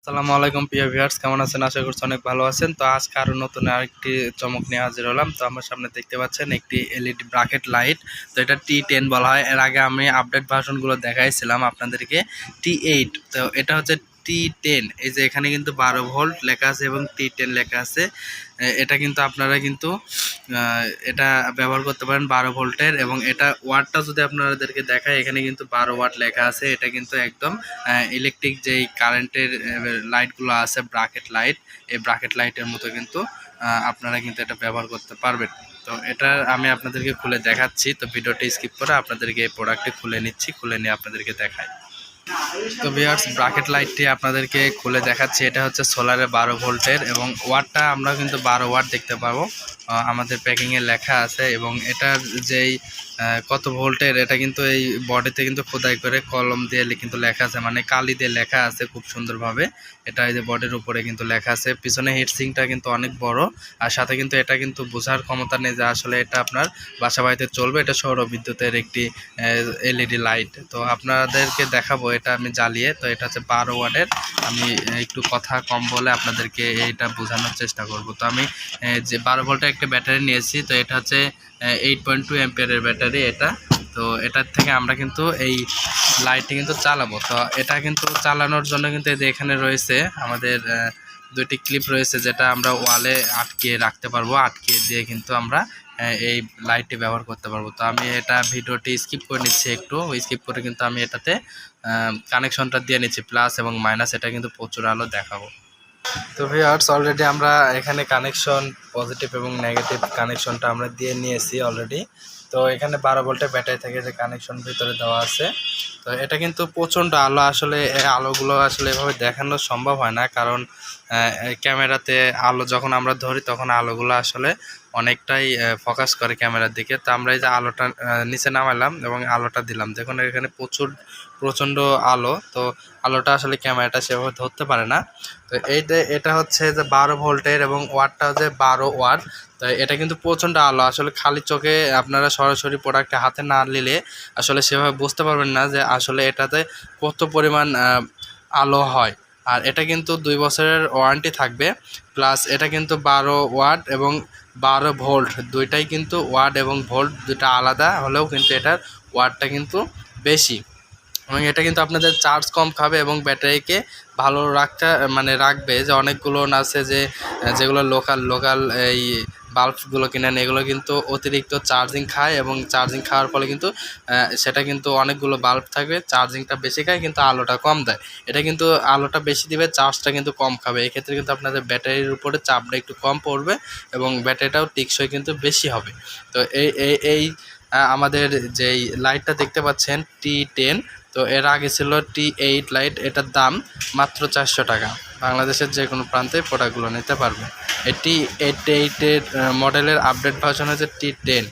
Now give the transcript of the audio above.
আসসালামু আলাইকুম প্রিয় ভিউয়ার্স, কেমন আছেন? আশা করছি অনেক ভালো আছেন। তো আজকে আরও নতুন আরেকটি চমক নিয়ে হাজির হলাম। তো আমার সামনে দেখতে পাচ্ছেন একটি এলইডি ব্রাকেট লাইট। তো এটা T10 বলা হয়। এর আগে আমি আপডেট ভার্সনগুলো দেখাইছিলাম আপনাদেরকে T8। তো এটা হচ্ছে T10। এই যে এখানে কিন্তু 12 ভোল্ট লেখা আছে এবং T10 লেখা আছে। এটা কিন্তু আপনারা কিন্তু এটা ব্যবহার করতে পারেন 12 ভোল্টের, এবং এটা ওয়াটটা যদি আপনাদেরকে দেখায়, এখানে কিন্তু 12 ওয়াট লেখা আছে। এটা কিন্তু একদম ইলেকট্রিক যেই কারেন্টের লাইটগুলো আছে, ব্রাকেট লাইট, এই ব্রাকেট লাইটের মতো কিন্তু আপনারা কিন্তু এটা ব্যবহার করতে পারবেন। তো এটা আমি আপনাদেরকে খুলে দেখাচ্ছি। তো ভিডিওটি স্কিপ করে আপনাদেরকে এই প্রোডাক্টটি খুলে নিচ্ছি, খুলে নিয়ে আপনাদেরকে দেখাই। তো ভিউয়ার্স, ব্রাকেট লাইটটি আপনাদেরকে খুলে দেখাচ্ছি। এটা হচ্ছে সোলারে 12 ভোল্টের, এবং ওয়াটটা আমরা কিন্তু 12 ওয়াট দেখতে পাবো, আমাদের প্যাকিংয়ে লেখা আছে। এবং এটার যেই কত ভোল্টের, এটা কিন্তু এই বডিতে কিন্তু খোদাই করে কলম দিয়ে কিন্তু লেখা আছে, মানে কালি দিয়ে লেখা আছে খুব সুন্দরভাবে। এটা এই যে বডির উপরে কিন্তু লেখা আছে। পিছনে হিটসিংটা কিন্তু অনেক বড়, আর সাথে কিন্তু এটা কিন্তু বোঝার ক্ষমতা নেই যে আসলে এটা আপনার বাসা বাড়িতে চলবে। এটা সৌর বিদ্যুতের একটি এলইডি লাইট। তো আপনাদেরকে দেখাবো এটা আমি জ্বালিয়ে। তো এটা হচ্ছে 12 ওয়াটের। আমি একটু কথা কম বলে আপনাদেরকে এইটা বোঝানোর চেষ্টা করব। তো আমি যে 12 ভোল্টের একটা ব্যাটারি নিয়েছি। তো এটা হচ্ছে 8.2 অ্যাম্পিয়ারের ব্যাটারি এটা। তো এটার থেকে আমরা কিন্তু এই লাইটটি কিন্তু চালাবো। তো এটা কিন্তু চালানোর জন্য কিন্তু এই যে এখানে রয়েছে আমাদের দুইটি ক্লিপ রয়েছে, যেটা আমরা ওয়ালে আটকে রাখতে পারবো। আটকে দিয়ে কিন্তু আমরা এই লাইটটি ব্যবহার করতে পারবো। তো আমি এটা ভিডিওটি স্কিপ করে নিচ্ছি, একটু স্কিপ করে কিন্তু আমি এটাতে কানেকশনটা দিয়ে নিচ্ছি, প্লাস এবং মাইনাস। এটা কিন্তু প্রচুর আলো দেখাবো। তো ভিউয়ার্স, অলরেডি আমরা এখানে কানেকশন পজিটিভ এবং নেগেটিভ কানেকশনটা আমরা দিয়ে নিয়েছি অলরেডি। তো এখানে 12 ভোল্টের ব্যাটারি থেকে যে কানেকশন ভিতরে দেওয়া আছে। তো এটা কিন্তু প্রচণ্ড আলো, আসলে এই আলোগুলো আসলে এভাবে দেখানো সম্ভব হয় না, কারণ ক্যামেরাতে আলো যখন আমরা ধরি তখন আলোগুলো আসলে অনেকটাই ফোকাস করে ক্যামেরার দিকে। তো আমরা এই যে আলোটা নিচে নামালাম এবং আলোটা দিলাম, দেখুন এখানে প্রচণ্ড আলো। তো আলোটা আসলে ক্যামেরাটা সেভাবে ধরতে পারে না। তো এটা হচ্ছে যে 12 ভোল্টের, এবং ওয়াটটা হচ্ছে 12 ওয়াট। তো এটা কিন্তু প্রচণ্ড আলো, আসলে খালি চোখে আপনারা সরাসরি প্রোডাক্টটা হাতে না নিলে আসলে সেভাবে বুঝতে পারবেন না যে আসলে এটাতে কত পরিমাণ আলো হয়। আর এটা কিন্তু 2 বছরের ওয়ারেন্টি থাকবে, প্লাস এটা কিন্তু 12 ওয়াট এবং 12 ভোল্ট, দুইটাই কিন্তু ওয়াট এবং ভোল্ট দুইটা আলাদা হলেও কিন্তু এটার ওয়াটটা কিন্তু বেশি। এবং এটা কিন্তু আপনাদের চার্জ কম খাবে এবং ব্যাটারিকে ভালো রাখবে। যে অনেকগুলো আছে যেগুলো লোকাল এই বাল্বগুলো কিনেন, এগুলো কিন্তু অতিরিক্ত চার্জিং খায়, এবং চার্জিং খাওয়ার ফলে কিন্তু সেটা কিন্তু অনেকগুলো বাল্ব থাকবে, চার্জিংটা বেশি খায় কিন্তু আলোটা কম দেয়। এটা কিন্তু আলোটা বেশি দিবে, চার্জটা কিন্তু কম খাবে। এক্ষেত্রে কিন্তু আপনাদের ব্যাটারির উপরে চাপটা একটু কম পড়বে এবং ব্যাটারিটাও টেকসই কিন্তু বেশি হবে। তো এই আমাদের যেই লাইটটা দেখতে পাচ্ছেন T10, তো এর আগে ছিল T8 লাইট। এটার দাম মাত্র 400 টাকা। বাংলাদেশের যে কোনো প্রান্তে প্রোডাক্টগুলো নিতে পারবে। এটি T8 মডেলের আপডেট ভার্সন হচ্ছে T10।